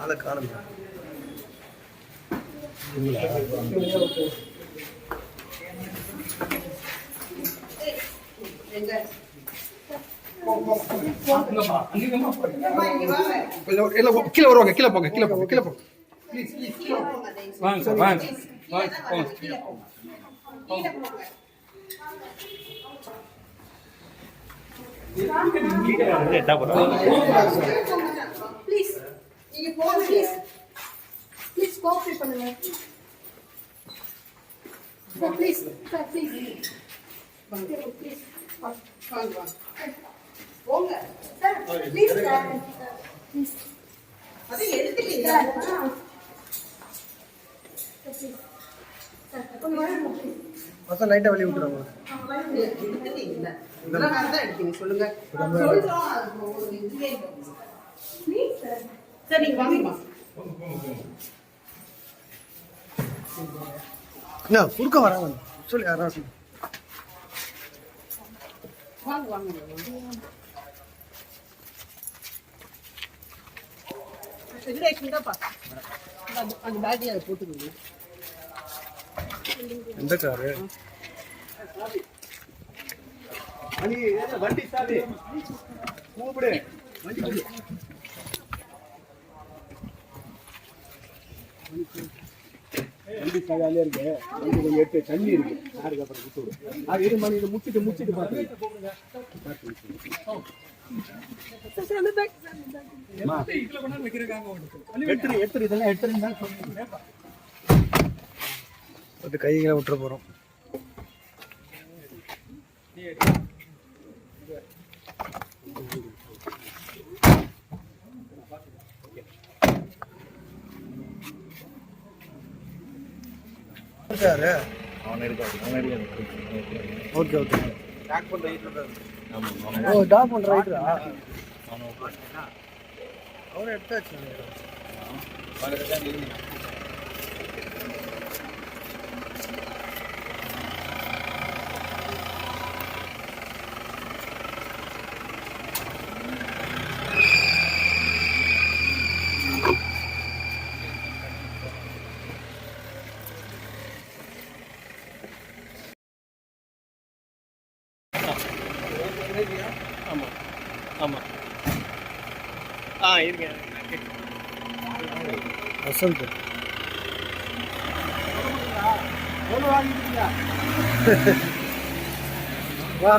ஆளை காணும். கீழே வருவாங்க, கீழே போங்க, கீழே போங்க, கீழே போங்க. வாங்க சார், வாங்க ப்ளீஸ் நீங்க போங்க. ப்ளீஸ் ப்ளீஸ் கோஆபரேட் பண்ணுங்க sir. Please sir, please please வாங்க போங்க சார். ப்ளீஸ் சார், ப்ளீஸ் அதை எடுத்துட்டீங்க சார். பசங்க லைட்டா வெளிய விட்டுறாங்க. எடுத்துட்டீங்க இதெல்லாம் தான் எடுத்தீங்க சொல்லுங்க. Please sir. சார் நீங்க வாங்கம்மா. என்ன குறுக்க வராங்க சொல்லி யாரா சொல்லு. வாங்க வாங்க. அந்த பேட்டரி அதை போட்டுக்கோங்க. எந்த காரு? வண்டி சாவி கூப்பிடு. வண்டி சாவியாலே இருக்கு. வண்டி கொஞ்சம் எடுத்து தண்ணி இருக்கு. யாருக்கு அப்புறம் விட்டு விடு. அது இரு மணி இதை முடிச்சிட்டு பாத்து. எடுத்துரு இதெல்லாம் எடுத்துருந்தா அது கைகளை விட்டுற போறோம். Okay okay. டாக் பண்ற ரைட்ல. ஆமா. ஓ டாக் பண்ற ரைட்ரா. அவரே எடுத்தாச்சு. பாருங்க நீங்க. ஆமா ஆமா. இருங்க. வசந்த் வா